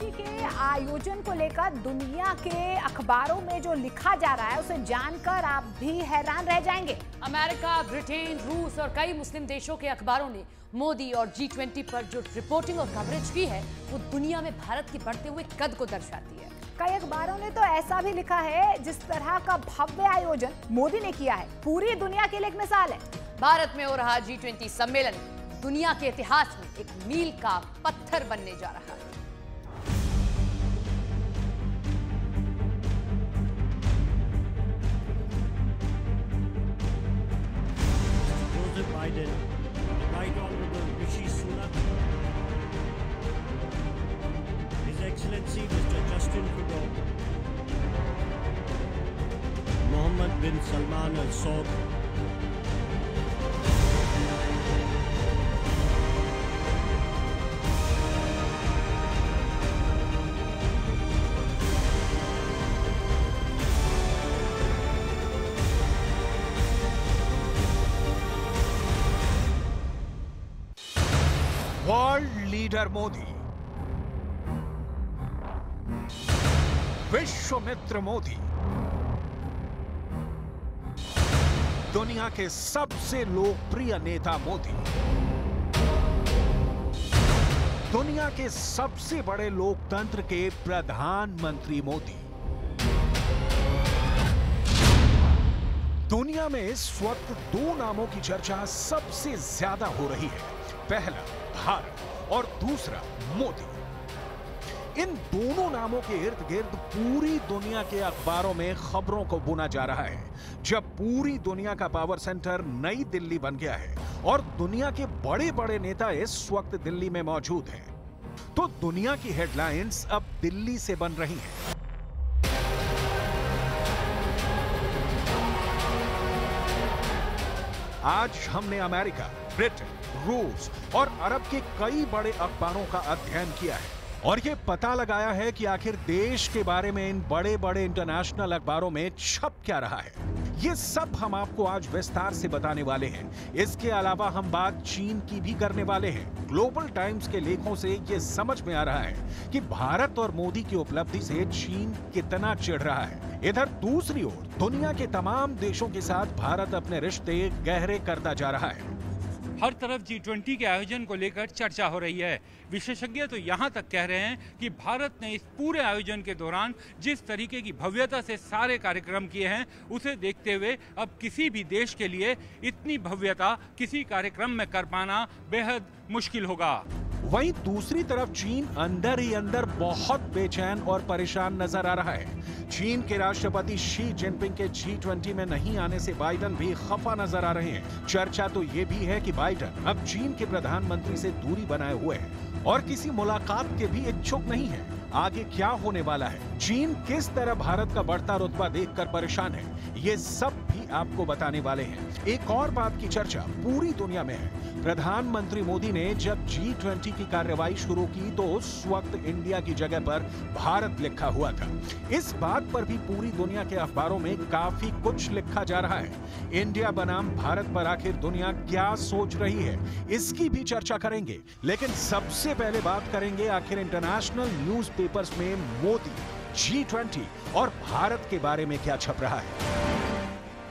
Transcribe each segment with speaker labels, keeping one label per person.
Speaker 1: G20 के आयोजन को लेकर दुनिया के अखबारों में जो लिखा जा रहा है उसे जानकर आप भी हैरान रह जाएंगे।
Speaker 2: अमेरिका, ब्रिटेन, रूस और कई मुस्लिम देशों के अखबारों ने मोदी और G20 पर जो रिपोर्टिंग और कवरेज की है वो दुनिया में भारत के बढ़ते हुए कद को दर्शाती है।
Speaker 1: कई अखबारों ने तो ऐसा भी लिखा है जिस तरह का भव्य आयोजन मोदी ने किया है पूरी दुनिया के लिए एक मिसाल है।
Speaker 2: भारत में हो रहा G20 सम्मेलन दुनिया के इतिहास में एक मील का पत्थर बनने जा रहा है।
Speaker 3: Joseph Biden, Right Honorable Rishi Sunak, His Excellency Mr. Justin Trudeau, Mohammed bin Salman Al Saud,
Speaker 4: world leader Modi, विश्व मित्र मोदी, दुनिया के सबसे लोकप्रिय नेता मोदी, दुनिया के सबसे बड़े लोकतंत्र के प्रधानमंत्री मोदी। दुनिया में इस वक्त दो नामों की चर्चा सबसे ज्यादा हो रही है, पहला भारत और दूसरा मोदी। इन दोनों नामों के इर्द गिर्द पूरी दुनिया के अखबारों में खबरों को बुना जा रहा है। जब पूरी दुनिया का पावर सेंटर नई दिल्ली बन गया है और दुनिया के बड़े बड़े नेता इस वक्त दिल्ली में मौजूद हैं, तो दुनिया की हेडलाइंस अब दिल्ली से बन रही हैं। आज हमने अमेरिका, ब्रिटेन, रूस और अरब के कई बड़े अखबारों का अध्ययन किया है और ये पता लगाया है कि आखिर देश के बारे में इन बड़े बड़े इंटरनेशनल अखबारों में छप क्या रहा है। ये सब हम आपको आज विस्तार से बताने वाले हैं। इसके अलावा हम बात चीन की भी करने वाले हैं। ग्लोबल टाइम्स के लेखों से ये समझ में आ रहा है कि भारत और मोदी की उपलब्धि से चीन कितना चिढ़ रहा है। इधर दूसरी ओर दुनिया के तमाम देशों के साथ भारत अपने रिश्ते गहरे करता जा रहा है।
Speaker 5: हर तरफ G20 के आयोजन को लेकर चर्चा हो रही है। विशेषज्ञ तो यहाँ तक कह रहे हैं कि भारत ने इस पूरे आयोजन के दौरान जिस तरीके की भव्यता से सारे कार्यक्रम किए हैं, उसे देखते हुए अब किसी भी देश के लिए इतनी भव्यता किसी कार्यक्रम में कर पाना बेहद मुश्किल होगा।
Speaker 4: वहीं दूसरी तरफ चीन अंदर ही अंदर बहुत बेचैन और परेशान नजर आ रहा है। चीन के राष्ट्रपति शी जिनपिंग के G20 में नहीं आने से बाइडन भी खफा नजर आ रहे हैं। चर्चा तो ये भी है कि बाइडन अब चीन के प्रधानमंत्री से दूरी बनाए हुए हैं और किसी मुलाकात के भी इच्छुक नहीं है। आगे क्या होने वाला है, चीन किस तरह भारत का बढ़ता रुतबा देखकर परेशान है, ये सब भी आपको बताने वाले हैं। एक और बात की चर्चा पूरी दुनिया में है। प्रधानमंत्री मोदी ने जब G20 की कार्रवाई शुरू की तो उस वक्त इंडिया की जगह पर भारत लिखा हुआ था। इस बात पर भी पूरी दुनिया के अखबारों में काफी कुछ लिखा जा रहा है। इंडिया बनाम भारत पर आखिर दुनिया क्या सोच रही है, इसकी भी चर्चा करेंगे। लेकिन सबसे पहले बात करेंगे आखिर इंटरनेशनल न्यूज़पेपर्स में मोदी, G20 और भारत के बारे में क्या छप रहा है।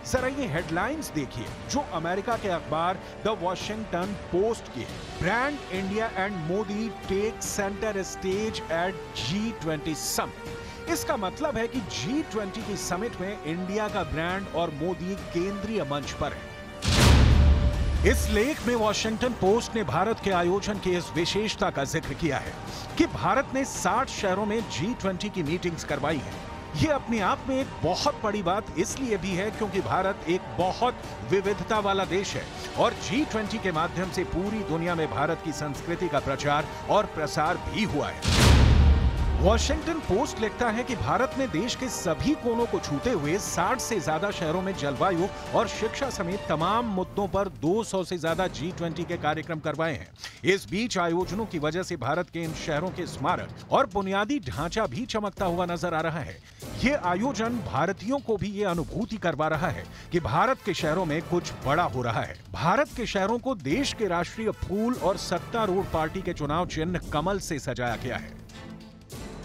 Speaker 4: जरा ये हेडलाइंस देखिए जो अमेरिका के अखबार द वॉशिंगटन पोस्ट की है। Brand India and Modi take centre stage at G20 summit. इसका मतलब है कि G20 की समिट में इंडिया का ब्रांड और मोदी केंद्रीय मंच पर है। इस लेख में वॉशिंगटन पोस्ट ने भारत के आयोजन की इस विशेषता का जिक्र किया है कि भारत ने 60 शहरों में G20 की मीटिंग्स करवाई है। ये अपने आप में एक बहुत बड़ी बात इसलिए भी है क्योंकि भारत एक बहुत विविधता वाला देश है और G20 के माध्यम से पूरी दुनिया में भारत की संस्कृति का प्रचार और प्रसार भी हुआ है। वॉशिंगटन पोस्ट लिखता है कि भारत ने देश के सभी कोनों को छूते हुए 60 से ज्यादा शहरों में जलवायु और शिक्षा समेत तमाम मुद्दों पर 200 से ज्यादा G20 के कार्यक्रम करवाए हैं। इस बीच आयोजनों की वजह से भारत के इन शहरों के स्मारक और बुनियादी ढांचा भी चमकता हुआ नजर आ रहा है। ये आयोजन भारतीयों को भी ये अनुभूति करवा रहा है कि भारत के शहरों में कुछ बड़ा हो रहा है। भारत के शहरों को देश के राष्ट्रीय फूल और सत्तारूढ़ पार्टी के चुनाव चिन्ह कमल से सजाया गया है।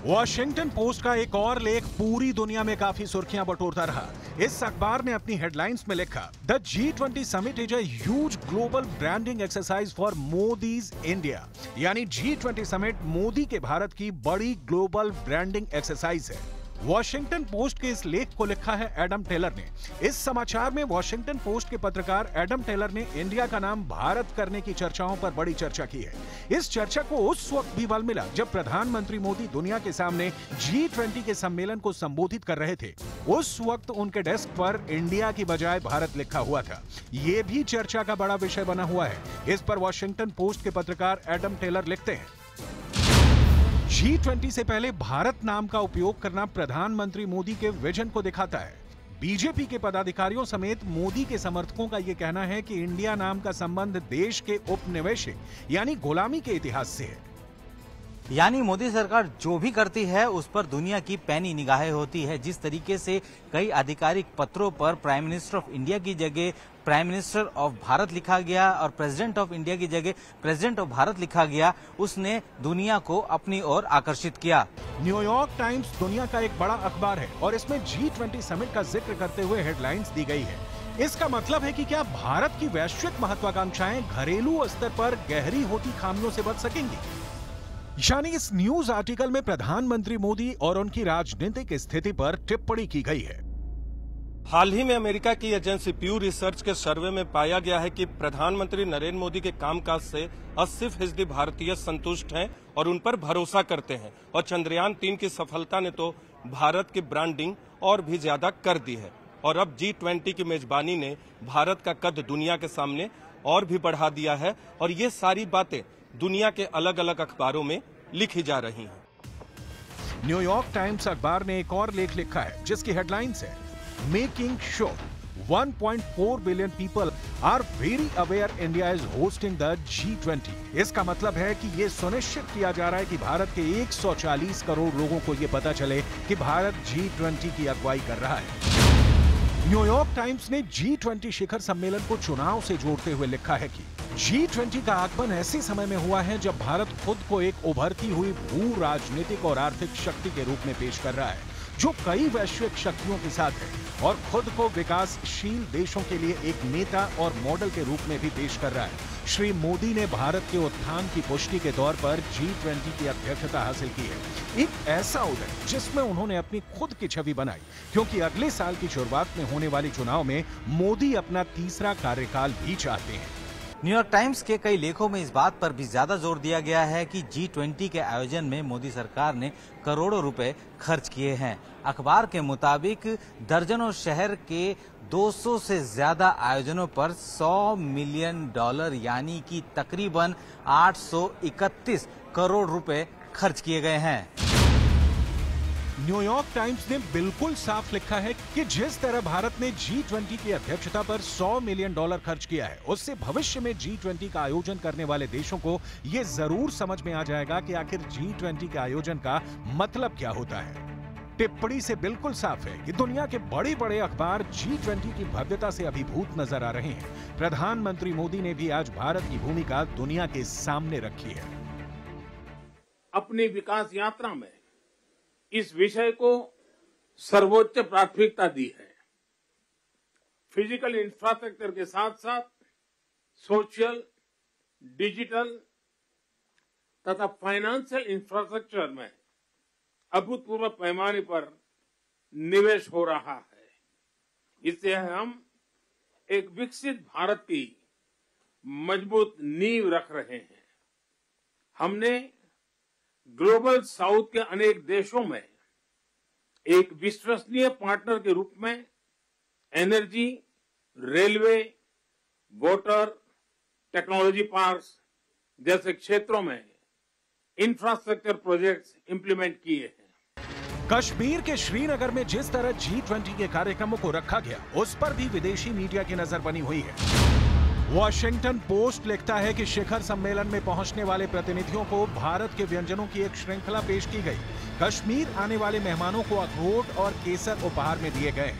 Speaker 4: वॉशिंगटन पोस्ट का एक और लेख पूरी दुनिया में काफी सुर्खियां बटोरता रहा। इस अखबार ने अपनी हेडलाइंस में लिखा, the G20 summit is a huge global branding exercise for Modi's India. यानी G20 समिट मोदी के भारत की बड़ी ग्लोबल ब्रांडिंग एक्सरसाइज है। वॉशिंगटन पोस्ट के इस लेख को लिखा है एडम टेलर ने। इस समाचार में वॉशिंगटन पोस्ट के पत्रकार एडम टेलर ने इंडिया का नाम भारत करने की चर्चाओं पर बड़ी चर्चा की है। इस चर्चा को उस वक्त भी बल मिला जब प्रधानमंत्री मोदी दुनिया के सामने G20 के सम्मेलन को संबोधित कर रहे थे। उस वक्त उनके डेस्क पर इंडिया की बजाय भारत लिखा हुआ था। ये भी चर्चा का बड़ा विषय बना हुआ है। इस पर वॉशिंगटन पोस्ट के पत्रकार एडम टेलर लिखते हैं, G20 से पहले भारत नाम का उपयोग करना प्रधानमंत्री मोदी के विजन को दिखाता है। बीजेपी के पदाधिकारियों समेत मोदी के समर्थकों का यह कहना है कि इंडिया नाम का संबंध देश के उपनिवेशिक यानी गुलामी के इतिहास से है।
Speaker 6: यानी मोदी सरकार जो भी करती है उस पर दुनिया की पैनी निगाहें होती है। जिस तरीके से कई आधिकारिक पत्रों पर प्राइम मिनिस्टर ऑफ इंडिया की जगह प्राइम मिनिस्टर ऑफ भारत लिखा गया और प्रेसिडेंट ऑफ इंडिया की जगह प्रेसिडेंट ऑफ भारत लिखा गया, उसने दुनिया को अपनी ओर आकर्षित किया।
Speaker 4: न्यूयॉर्क टाइम्स दुनिया का एक बड़ा अखबार है और इसमें G20 समिट का जिक्र करते हुए हेडलाइंस दी गई है। इसका मतलब है कि क्या भारत की वैश्विक महत्वाकांक्षाएं घरेलू स्तर पर गहरी होती खामियों से बच सकेंगी? यानी इस न्यूज आर्टिकल में प्रधानमंत्री मोदी और उनकी राजनीतिक स्थिति पर टिप्पणी की गई है।
Speaker 7: हाल ही में अमेरिका की एजेंसी प्यू रिसर्च के सर्वे में पाया गया है कि प्रधानमंत्री नरेंद्र मोदी के कामकाज से 80% भारतीय संतुष्ट हैं और उन पर भरोसा करते हैं। और चंद्रयान 3 की सफलता ने तो भारत की ब्रांडिंग और भी ज्यादा कर दी है। और अब G20 की मेजबानी ने भारत का कद दुनिया के सामने और भी बढ़ा दिया है। और ये सारी बातें दुनिया के अलग अलग अखबारों में लिखी जा रही हैं।
Speaker 4: न्यूयॉर्क टाइम्स अखबार ने एक और लेख लिखा है जिसकी हेडलाइंस है, making sure 1.4 billion people are very aware India is hosting the G20। इसका मतलब है कि ये सुनिश्चित किया जा रहा है कि भारत के 140 करोड़ लोगों को ये पता चले कि भारत G20 की अगुवाई कर रहा है। न्यूयॉर्क टाइम्स ने G20 शिखर सम्मेलन को चुनाव से जोड़ते हुए लिखा है कि G20 का आगमन ऐसे समय में हुआ है जब भारत खुद को एक उभरती हुई भू राजनीतिक और आर्थिक शक्ति के रूप में पेश कर रहा है, जो कई वैश्विक शक्तियों के साथ है और खुद को विकासशील देशों के लिए एक नेता और मॉडल के रूप में भी पेश कर रहा है। श्री मोदी ने भारत के उत्थान की पुष्टि के तौर पर G20 की अध्यक्षता हासिल की है। एक ऐसा उदय जिसमें उन्होंने अपनी खुद की छवि बनाई, क्योंकि अगले साल की शुरुआत में होने वाले चुनाव में मोदी अपना तीसरा कार्यकाल भी चाहते हैं।
Speaker 6: न्यूयॉर्क टाइम्स के कई लेखों में इस बात पर भी ज्यादा जोर दिया गया है कि G20 के आयोजन में मोदी सरकार ने करोड़ों रुपए खर्च किए हैं। अखबार के मुताबिक दर्जनों शहर के 200 से ज्यादा आयोजनों पर $100 मिलियन यानी कि तकरीबन 831 करोड़ रुपए खर्च किए गए हैं।
Speaker 4: न्यूयॉर्क टाइम्स ने बिल्कुल साफ लिखा है कि जिस तरह भारत ने G20 की अध्यक्षता पर $100 मिलियन खर्च किया है, उससे भविष्य में G20 का आयोजन करने वाले देशों को यह जरूर समझ में आ जाएगा कि आखिर G20 के आयोजन का मतलब क्या होता है। टिप्पणी से बिल्कुल साफ है कि दुनिया के बड़े बड़े अखबार G20 की भव्यता से अभिभूत नजर आ रहे हैं। प्रधानमंत्री मोदी ने भी आज भारत की भूमिका दुनिया के सामने रखी है।
Speaker 8: अपनी विकास यात्रा में इस विषय को सर्वोच्च प्राथमिकता दी है। फिजिकल इंफ्रास्ट्रक्चर के साथ साथ सोशल, डिजिटल तथा फाइनेंशियल इंफ्रास्ट्रक्चर में अभूतपूर्व पैमाने पर निवेश हो रहा है। इससे हम एक विकसित भारत की मजबूत नींव रख रहे हैं। हमने ग्लोबल साउथ के अनेक देशों में एक विश्वसनीय पार्टनर के रूप में energy, railway, water, technology parks जैसे क्षेत्रों में इंफ्रास्ट्रक्चर प्रोजेक्ट्स इंप्लीमेंट किए हैं।
Speaker 4: कश्मीर के श्रीनगर में जिस तरह G20 के कार्यक्रमों को रखा गया, उस पर भी विदेशी मीडिया की नजर बनी हुई है। वॉशिंगटन पोस्ट लिखता है कि शिखर सम्मेलन में पहुंचने वाले प्रतिनिधियों को भारत के व्यंजनों की एक श्रृंखला पेश की गई। कश्मीर आने वाले मेहमानों को अखरोट और केसर उपहार में दिए गए।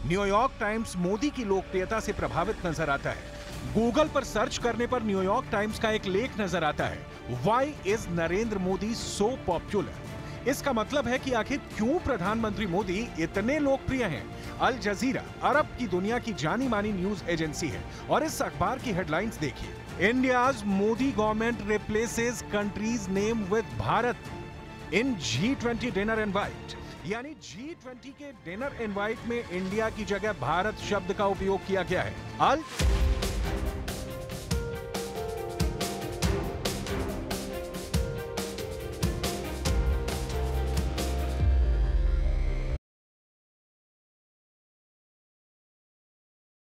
Speaker 4: न्यूयॉर्क टाइम्स मोदी की लोकप्रियता से प्रभावित नजर आता है। गूगल पर सर्च करने पर न्यूयॉर्क टाइम्स का एक लेख नजर आता है, why is Narendra Modi so popular. इसका मतलब है कि आखिर क्यों प्रधानमंत्री मोदी इतने लोकप्रिय हैं? अल जजीरा अरब की दुनिया की जानी मानी न्यूज एजेंसी है और इस अखबार की हेडलाइंस देखिए। India's Modi government replaces countries name with Bharat in G20 dinner invite. यानी G20 के डिनर इनवाइट में इंडिया की जगह भारत शब्द का उपयोग किया गया है।